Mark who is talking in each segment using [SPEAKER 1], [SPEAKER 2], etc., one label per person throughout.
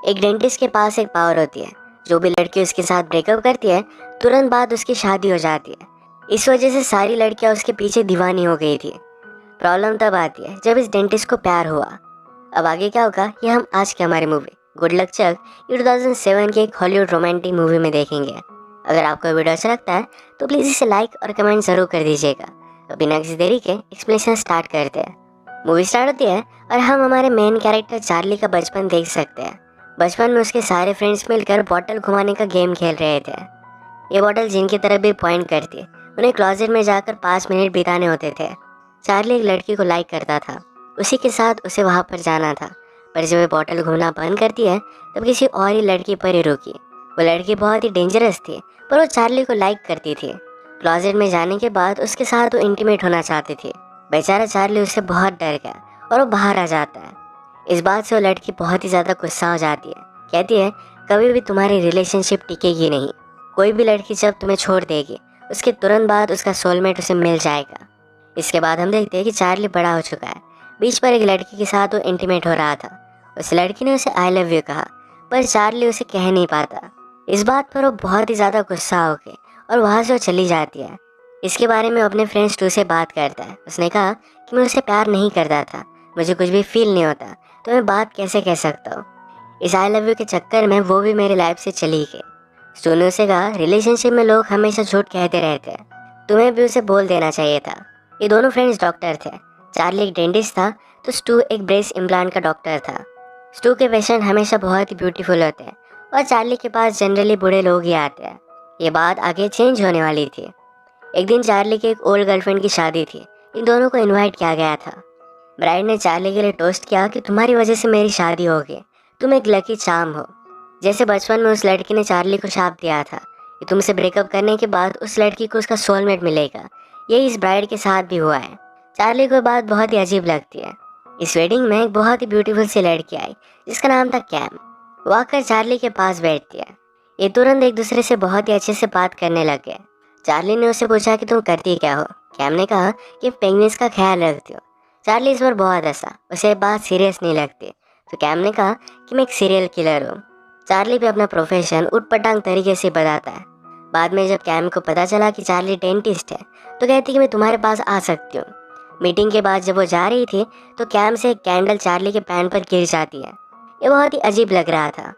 [SPEAKER 1] एक डेंटिस्ट के पास एक पावर होती है, जो भी लड़की उसके साथ ब्रेकअप करती है तुरंत बाद उसकी शादी हो जाती है। इस वजह से सारी लड़कियां उसके पीछे दीवानी हो गई थी। प्रॉब्लम तब आती है जब इस डेंटिस्ट को प्यार हुआ। अब आगे क्या होगा ये हम आज के हमारी मूवी गुड लक चक ये 2007 की एक हॉलीवुड रोमांटिक मूवी में देखेंगे। अगर आपको वीडियो अच्छा लगता है तो प्लीज़ इसे लाइक और कमेंट जरूर कर दीजिएगा। तो बिना किसी देरी के एक्सप्लेनेशन स्टार्ट करते हैं। मूवी स्टार्ट होती है और हम हमारे मेन कैरेक्टर चार्ली का बचपन देख सकते हैं। बचपन में उसके सारे फ्रेंड्स मिलकर बॉटल घुमाने का गेम खेल रहे थे। ये बॉटल जिनकी तरफ भी पॉइंट करती उन्हें क्लोजेट में जाकर 5 मिनट बिताने होते थे। चार्ली एक लड़की को लाइक करता था, उसी के साथ उसे वहाँ पर जाना था। पर जब वो बॉटल घूमना बंद करती है तब किसी और ही लड़की पर ही रुकी। वो लड़की बहुत ही डेंजरस थी पर वो चार्ली को लाइक करती थी। क्लोजेट में जाने के बाद उसके साथ वो इंटीमेट होना चाहती थी। बेचारा चार्ली उससे बहुत डर गया और वो बाहर आ जाता है। इस बात से वो लड़की बहुत ही ज़्यादा गुस्सा हो जाती है। कहती है कभी भी तुम्हारी रिलेशनशिप टिकेगी नहीं। कोई भी लड़की जब तुम्हें छोड़ देगी उसके तुरंत बाद उसका सोलमेट उसे मिल जाएगा। इसके बाद हम देखते हैं कि चार्ली बड़ा हो चुका है। बीच पर एक लड़की के साथ वो इंटीमेट हो रहा था। उस लड़की ने उसे आई लव यू कहा पर चार्ली उसे कह नहीं पाता। इस बात पर वो बहुत ही ज़्यादा गुस्सा हो गई और वहाँ से वो चली जाती है। इसके बारे में अपने फ्रेंड्स टू से बात करता है। उसने कहा कि मैं उसे प्यार नहीं करता था, मुझे कुछ भी फील नहीं होता, तो मैं बात कैसे कह सकता हूँ। इस आई लव यू के चक्कर में वो भी मेरी लाइफ से चली गई। स्टू ने उसे कहा रिलेशनशिप में लोग हमेशा झूठ कहते रहते हैं, तुम्हें भी उसे बोल देना चाहिए था। ये दोनों फ्रेंड्स डॉक्टर थे। चार्ली एक डेंटिस्ट था तो स्टू एक ब्रेस्ट इम्प्लांट का डॉक्टर था। स्टू के पेशेंट हमेशा बहुत ही ब्यूटीफुल होते हैं और चार्ली के पास जनरली बूढ़े लोग ही आते हैं। ये बात आगे चेंज होने वाली थी। एक दिन चार्ली की एक ओल्ड गर्लफ्रेंड की शादी थी। इन दोनों को इनवाइट किया गया था। ब्राइड ने चार्ली के लिए टोस्ट किया कि तुम्हारी वजह से मेरी शादी होगी, तुम एक लकी चार्म हो। जैसे बचपन में उस लड़की ने चार्ली को शाप दिया था कि तुमसे ब्रेकअप करने के बाद उस लड़की को उसका सोलमेट मिलेगा, यही इस ब्राइड के साथ भी हुआ है। चार्ली को बात बहुत ही अजीब लगती है। इस वेडिंग में एक बहुत ही ब्यूटीफुल सी लड़की आई जिसका नाम था कैम। वो आकर चार्ली के पास बैठती है। ये तुरंत एक दूसरे से बहुत ही अच्छे से बात करने लग गए। चार्ली ने उससे पूछा कि तुम करती क्या हो। कैम ने कहा कि पेंगुइन्स का ख्याल रखती हो। चार्ली इस पर बहुत हंसा, उसे बात सीरियस नहीं लगती। तो कैम ने कहा कि मैं एक सीरियल किलर हूँ। चार्ली भी अपना प्रोफेशन उटपटांग तरीके से बताता है। बाद में जब कैम को पता चला कि चार्ली डेंटिस्ट है तो कहती कि मैं तुम्हारे पास आ सकती हूँ। मीटिंग के बाद जब वो जा रही थी तो कैम से एक कैंडल चार्ली के पैन पर गिर जाती है। ये बहुत ही अजीब लग रहा था।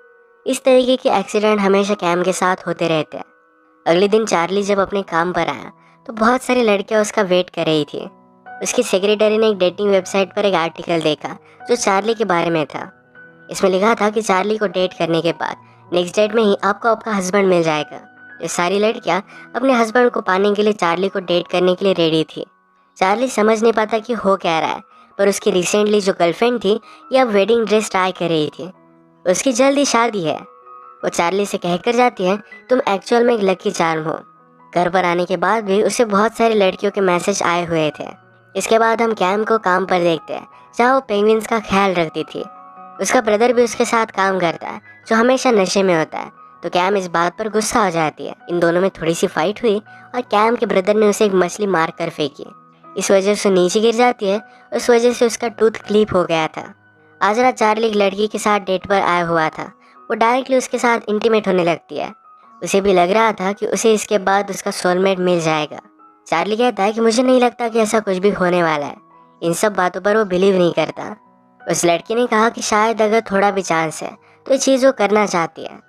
[SPEAKER 1] इस तरीके के एक्सीडेंट हमेशा कैम के साथ होते रहते हैं। अगले दिन चार्ली जब अपने काम पर आया तो बहुत सारी लड़कियां उसका वेट कर रही थी। उसकी सेक्रेटरी ने एक डेटिंग वेबसाइट पर एक आर्टिकल देखा जो चार्ली के बारे में था। इसमें लिखा था कि चार्ली को डेट करने के बाद नेक्स्ट डेट में ही आपको आपका हस्बैंड मिल जाएगा। ये सारी लड़कियां अपने हस्बैंड को पाने के लिए चार्ली को डेट करने के लिए रेडी थी। चार्ली समझ नहीं पाता कि हो क्या रहा है, पर उसकी रिसेंटली जो गर्लफ्रेंड थी यह अब वेडिंग ड्रेस ट्राई कर रही थी। उसकी जल्दी शादी है। वो चार्ली से कहकर जाती है तुम एक्चुअल में एक लकी चार्म हो। घर पर आने के बाद भी उसे बहुत सारी लड़कियों के मैसेज आए हुए थे। इसके बाद हम कैम को काम पर देखते हैं जहाँ वो पेंगुइन्स का ख्याल रखती थी। उसका ब्रदर भी उसके साथ काम करता है जो हमेशा नशे में होता है। तो कैम इस बात पर गुस्सा हो जाती है। इन दोनों में थोड़ी सी फाइट हुई और कैम के ब्रदर ने उसे एक मछली मार कर फेंकी। इस वजह से नीचे गिर जाती है। उस वजह से उसका टूथ क्लिप हो गया था। आज रात चार्ली एक लड़की के साथ डेट पर आया हुआ था। वो डायरेक्टली उसके साथ इंटीमेट होने लगती है। उसे भी लग रहा था कि उसे इसके बाद उसका सोलमेट मिल जाएगा। चार्ली कहता है कि मुझे नहीं लगता कि ऐसा कुछ भी होने वाला है। इन सब बातों पर वो बिलीव नहीं करता। उस लड़की ने कहा कि शायद अगर थोड़ा भी चांस है तो ये चीज़ वो करना चाहती है।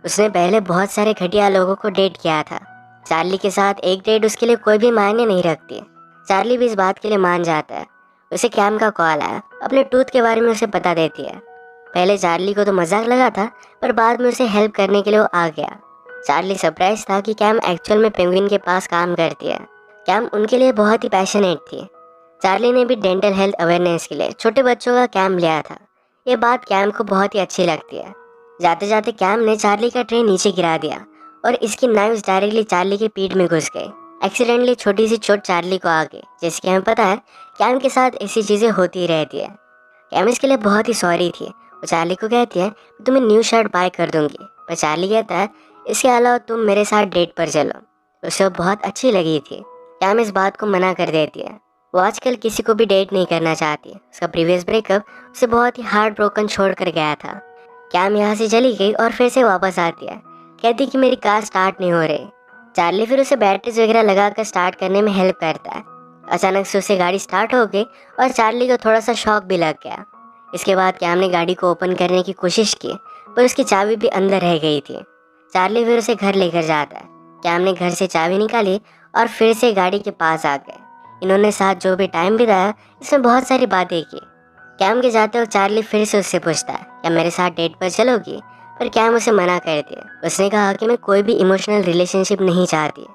[SPEAKER 1] उसने पहले बहुत सारे घटिया लोगों को डेट किया था। चार्ली के साथ एक डेट उसके लिए कोई भी मायने नहीं रखती। चार्ली भी इस बात के लिए मान जाता है। उसे कैम का कॉल आया, अपने टूथ के बारे में उसे बता देती है। पहले चार्ली को तो मजाक लगा था पर बाद में उसे हेल्प करने के लिए वो आ गया। चार्ली सरप्राइज था कि कैम एक्चुअल में पेंगुइन के पास काम करती है। कैम उनके लिए बहुत ही पैशनेट थी। चार्ली ने भी डेंटल हेल्थ अवेयरनेस के लिए छोटे बच्चों का कैम्प लिया था। ये बात कैम को बहुत ही अच्छी लगती है। जाते जाते कैम ने चार्ली का ट्रे नीचे गिरा दिया और इसकी नाइफ्स डायरेक्टली चार्ली की पीठ में घुस गई। एक्सीडेंटली छोटी सी चोट चार्ली को आ गई। जैसे कि हमें पता है कैम के साथ ऐसी चीज़ें होती रहती है। कैम इसके लिए बहुत ही सॉरी थी। वो चार्ली को कहती है तुम्हें न्यू शर्ट बाय कर दूंगी, पर चार्ली कहता है इसके अलावा तुम मेरे साथ डेट पर चलो। उसे बहुत अच्छी लगी थी। कैम इस बात को मना कर देती है। वो आजकल किसी को भी डेट नहीं करना चाहती। उसका प्रीवियस ब्रेकअप उसे बहुत ही हार्ट ब्रोकन छोड़ कर गया था। कैम यहाँ से चली गई और फिर से वापस आती है, कहती कि मेरी कार स्टार्ट नहीं हो रही। चार्ली फिर उसे बैटरीज वगैरह लगाकर स्टार्ट करने में हेल्प करता है। अचानक से उससे गाड़ी स्टार्ट हो गई और चार्ली को थोड़ा सा शॉक भी लग गया। इसके बाद कैम ने गाड़ी को ओपन करने की कोशिश की, पर उसकी चाबी भी अंदर रह गई थी। चार्ली फिर उसे घर लेकर जाता है। कैम ने घर से चाबी निकाली और फिर से गाड़ी के पास आ गए। इन्होंने साथ जो भी टाइम बिताया, इसमें बहुत सारी बातें की। कैम के जाते वक्त चार्ली फिर से उससे पूछता है, क्या मेरे साथ डेट पर चलोगी? पर कैम उसे मना करती है। उसने कहा कि मैं कोई भी इमोशनल रिलेशनशिप नहीं चाहती।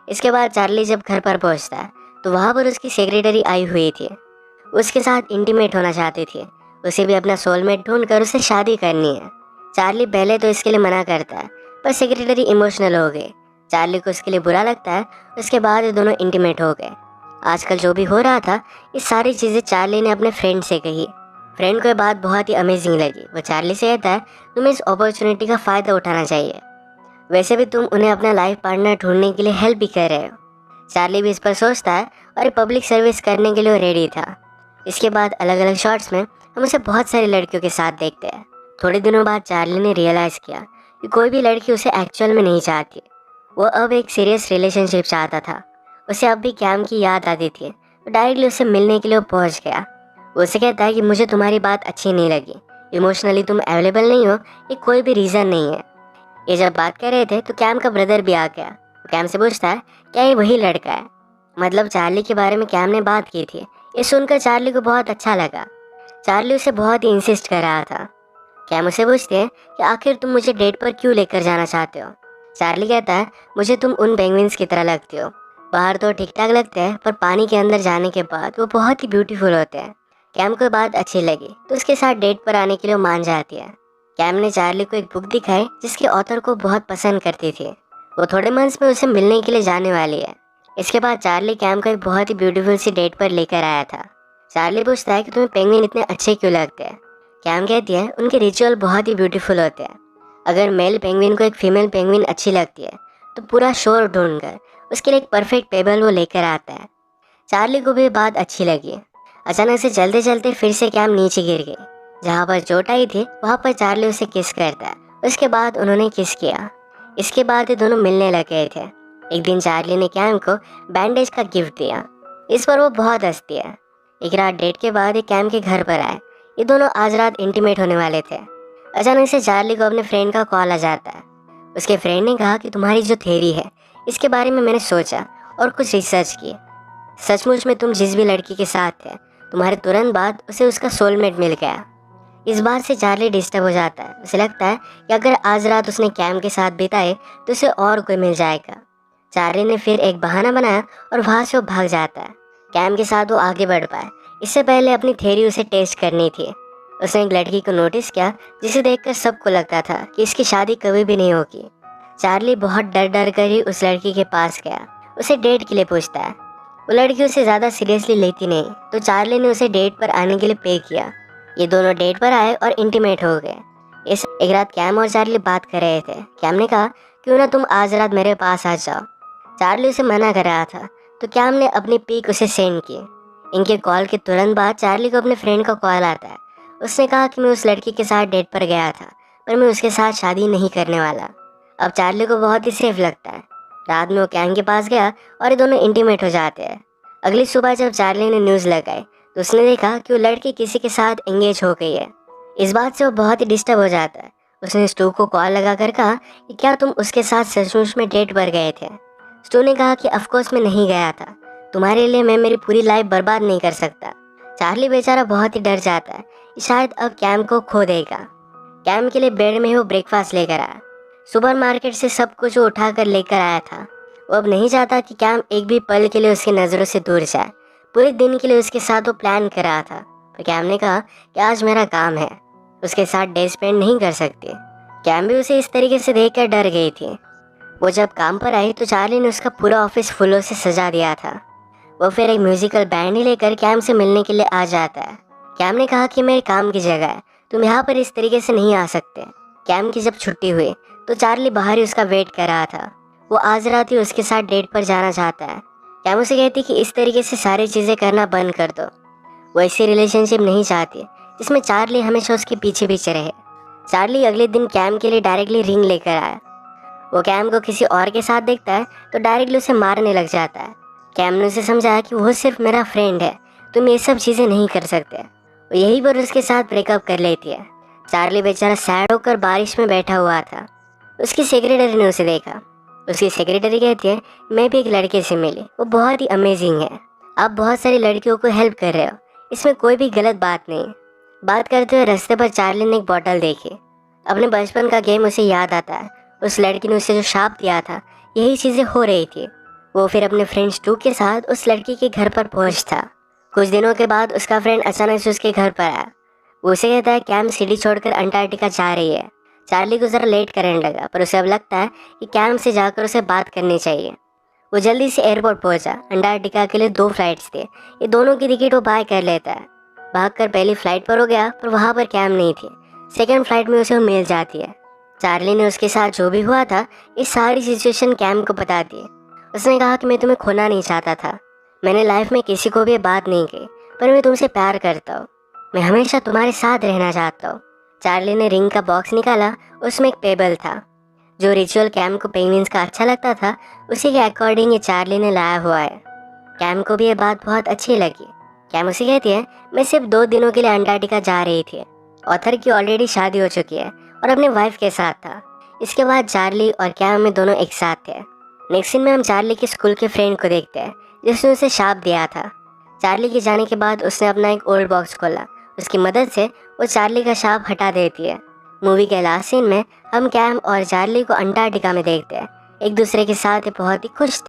[SPEAKER 1] इसके बाद चार्ली जब घर पर पहुंचता है तो वहाँ पर उसकी सेक्रेटरी आई हुई थी। उसके साथ इंटीमेट होना चाहती थी। उसे भी अपना सोलमेट ढूंढकर उससे शादी करनी है। चार्ली पहले तो इसके लिए मना करता है, पर सेक्रेटरी इमोशनल हो गई। चार्ली को उसके लिए बुरा लगता है। उसके बाद ये दोनों इंटीमेट हो गए। आजकल जो भी हो रहा था, ये सारी चीज़ें चार्ली ने अपने फ्रेंड से कही। फ्रेंड को ये बात बहुत ही अमेजिंग लगी। वो चार्ली से कहता है, तुम्हें इस अपॉर्चुनिटी का फ़ायदा उठाना चाहिए। वैसे भी तुम उन्हें अपना लाइफ पार्टनर ढूंढने के लिए हेल्प भी कर रहे हो। चार्ली भी इस पर सोचता है और पब्लिक सर्विस करने के लिए रेडी था। इसके बाद अलग अलग शॉट्स में हम उसे बहुत सारी लड़कियों के साथ देखते हैं। थोड़े दिनों बाद चार्ली ने रियलाइज़ किया कि कोई भी लड़की उसे एक्चुअल में नहीं चाहती। वो अब एक सीरियस रिलेशनशिप चाहता था। उसे अब भी कैम की याद आती थी, तो डायरेक्टली उससे मिलने के लिए वो पहुंच गया। वो उसे कहता है कि मुझे तुम्हारी बात अच्छी नहीं लगी, इमोशनली तुम अवेलेबल नहीं हो, ये कोई भी रीज़न नहीं है। ये जब बात कर रहे थे तो कैम का ब्रदर भी आ गया। वो कैम से पूछता है, क्या ये वही लड़का है? मतलब चार्ली के बारे में कैम ने बात की थी। ये सुनकर चार्ली को बहुत अच्छा लगा। चार्ली उसे बहुत ही इंसिस्ट कर रहा था। कैम उसे पूछते हैं कि आखिर तुम मुझे डेट पर क्यों लेकर जाना चाहते हो? चार्ली कहता है, मुझे तुम उन पेंगुइन्स की तरह लगती हो। बाहर तो ठीक ठाक लगते हैं, पर पानी के अंदर जाने के बाद वो बहुत ही ब्यूटीफुल होते हैं। कैम को बात अच्छी लगी तो उसके साथ डेट पर आने के लिए मान जाती है। कैम ने चार्ली को एक बुक दिखाई जिसके ऑथर को बहुत पसंद करती थी। वो थोड़े मंथ्स में उसे मिलने के लिए जाने वाली है। इसके बाद चार्ली कैम को एक बहुत ही ब्यूटीफुल सी डेट पर लेकर आया था। चार्ली पूछता है कि तुम्हें पेंगुइन इतने अच्छे क्यों लगते हैं? कैम कहती है, उनके रिचुअल बहुत ही ब्यूटीफुल होते हैं। अगर मेल पेंगुइन को एक फीमेल पेंगुइन अच्छी लगती है तो पूरा शोर ढूंढकर उसके लिए एक परफेक्ट पेबल वो लेकर आता है। चार्ली को भी बात अच्छी लगी। अचानक से चलते चलते फिर से कैम नीचे गिर गई। जहाँ पर चोट आई थी वहाँ पर चार्ली उसे किस करता है। उसके बाद उन्होंने किस किया। इसके बाद ये दोनों मिलने लग गए थे। एक दिन चार्ली ने कैम को बैंडेज का गिफ्ट दिया। इस पर वो बहुत हंसती है। एक रात डेट के बाद ये कैम के घर पर आए। ये दोनों आज रात इंटीमेट होने वाले थे। अचानक से चार्ली को अपने फ्रेंड का कॉल आ जाता है। उसके फ्रेंड ने कहा कि तुम्हारी जो थ्योरी है इसके बारे में मैंने सोचा और कुछ रिसर्च की। सचमुच में तुम जिस भी लड़की के साथ थे, तुम्हारे तुरंत बाद उसे उसका सोलमेट मिल गया। इस बात से चार्ली डिस्टर्ब हो जाता है। उसे लगता है कि अगर आज रात उसने कैम के साथ बिताए तो उसे और कोई मिल जाएगा। चार्ली ने फिर एक बहाना बनाया और वहाँ से वो भाग जाता है। कैम के साथ वो आगे बढ़ पाए, इससे पहले अपनी थ्योरी उसे टेस्ट करनी थी। उसने एक लड़की को नोटिस किया जिसे देखकर सबको लगता था कि इसकी शादी कभी भी नहीं होगी। चार्ली बहुत डर डर कर ही उस लड़की के पास गया। उसे डेट के लिए पूछता है। वो लड़की उसे ज़्यादा सीरियसली लेती नहीं, तो चार्ली ने उसे डेट पर आने के लिए पे किया। ये दोनों डेट पर आए और इंटीमेट हो गए। इस एक रात कैम और चार्ली बात कर रहे थे। कैम ने कहा, क्यों ना तुम आज रात मेरे पास आ जाओ। चार्ली उसे मना कर रहा था, तो कैम ने अपनी पिक उसे सेंड की। इनके कॉल के तुरंत बाद चार्ली को अपने फ्रेंड का कॉल आता है। उसने कहा कि मैं उस लड़की के साथ डेट पर गया था, पर मैं उसके साथ शादी नहीं करने वाला। अब चार्ली को बहुत ही सेफ लगता है। रात में वो कैम के पास गया और ये दोनों इंटीमेट हो जाते हैं। अगली सुबह जब चार्ली ने न्यूज़ लगाई तो उसने देखा कि वो लड़की किसी के साथ एंगेज हो गई है। इस बात से वो बहुत ही डिस्टर्ब हो जाता है। उसने स्टू को कॉल लगा कर कहा कि क्या तुम उसके साथ सचमुच में डेट पर गए थे? स्टू ने कहा कि ऑफकोर्स मैं नहीं गया था, तुम्हारे लिए मैं मेरी पूरी लाइफ बर्बाद नहीं कर सकता। चार्ली बेचारा बहुत ही डर जाता है कि शायद अब कैम को खो देगा। कैम के लिए बेड में ही वो ब्रेकफास्ट लेकर आया। सुपरमार्केट से सब कुछ वो उठा कर लेकर आया था। वो अब नहीं चाहता कि कैम एक भी पल के लिए उसकी नज़रों से दूर जाए। पूरे दिन के लिए उसके साथ वो प्लान कर रहा था, पर कैम ने कहा कि आज मेरा काम है, उसके साथ डे स्पेंड नहीं कर सकती। कैम भी उसे इस तरीके से देखकर डर गई थी। वो जब काम पर आई तो चार्ली ने उसका पूरा ऑफिस फूलों से सजा दिया था। वो फिर एक म्यूजिकल बैंड ही लेकर कैम से मिलने के लिए आ जाता है। कैम ने कहा कि मेरे काम की जगह है, तुम यहाँ पर इस तरीके से नहीं आ सकते। कैम की जब छुट्टी हुई तो चार्ली बाहर ही उसका वेट कर रहा था। वो आज रात ही उसके साथ डेट पर जाना चाहता है। कैम उसे कहती कि इस तरीके से सारी चीज़ें करना बंद कर दो। वो ऐसी रिलेशनशिप नहीं चाहती जिसमें चार्ली हमेशा उसके पीछे पीछे रहे। चार्ली अगले दिन कैम के लिए डायरेक्टली रिंग लेकर आया। वो कैम को किसी और के साथ देखता है तो डायरेक्टली उसे मारने लग जाता है। कैम ने उसे समझाया कि वो सिर्फ मेरा फ्रेंड है, तुम ये सब चीज़ें नहीं कर सकते। वो यहीं पर उसके साथ ब्रेकअप कर लेती है। चार्ली बेचारा सैड होकर बारिश में बैठा हुआ था। उसकी सेक्रेटरी ने उसे देखा। उसकी सेक्रेटरी कहती है, मैं भी एक लड़के से मिली, वो बहुत ही अमेजिंग है, आप बहुत सारी लड़कियों को हेल्प कर रहे हो, इसमें कोई भी गलत बात नहीं। बात करते हुए रास्ते पर चार्ली ने एक बॉटल देखी। अपने बचपन का गेम उसे याद आता है। उस लड़की ने उसे जो शाप दिया था, यही चीज़ें हो रही थी। वो फिर अपने फ्रेंड स्टू के साथ उस लड़की के घर पर पहुंचता। कुछ दिनों के बाद उसका फ्रेंड अचानक से उसके घर पर आया। वो उसे कहता है कैम सिटी छोड़कर अंटार्कटिका जा रही है। चार्ली को ज़रा लेट करने लगा, पर उसे अब लगता है कि कैम से जाकर उसे बात करनी चाहिए। वो जल्दी से एयरपोर्ट पहुंचा। अंटार्कटिका के लिए 2 फ्लाइट्स थे, ये दोनों की टिकट वो बाय कर लेता है। भागकर पहली फ्लाइट पर हो गया, पर वहाँ पर कैम नहीं थी। सेकंड फ्लाइट में उसे मिल जाती है। चार्ली ने उसके साथ जो भी हुआ था, इस सारी सिचुएशन कैम को बता दी। उसने कहा कि मैं तुम्हें खोना नहीं चाहता था, मैंने लाइफ में किसी को भी ये बात नहीं कही, पर मैं तुमसे प्यार करता हूँ, मैं हमेशा तुम्हारे साथ रहना चाहता हूँ। चार्ली ने रिंग का बॉक्स निकाला, उसमें एक पेबल था। जो रिचुअल कैम को पेंगुइन्स का अच्छा लगता था, उसी के अकॉर्डिंग ये चार्ली ने लाया हुआ है। कैम को भी ये बात बहुत अच्छी लगी। कैम उसे कहती है, मैं सिर्फ 2 दिनों के लिए अंटार्कटिका जा रही थी। ऑथर की ऑलरेडी शादी हो चुकी है और अपने वाइफ के साथ था। इसके बाद चार्ली और कैम में दोनों एक साथ थे। नेक्स्ट सीन में हम चार्ली के स्कूल के फ्रेंड को देखते हैं, जिसने उसे शाप दिया था। चार्ली के जाने के बाद उसने अपना एक ओल्ड बॉक्स खोला। उसकी मदद से वो चार्ली का शाप हटा देती है। मूवी के लास्ट सीन में हम कैम और चार्ली को अंटार्कटिका में देखते हैं। एक दूसरे के साथ बहुत ही खुश थे।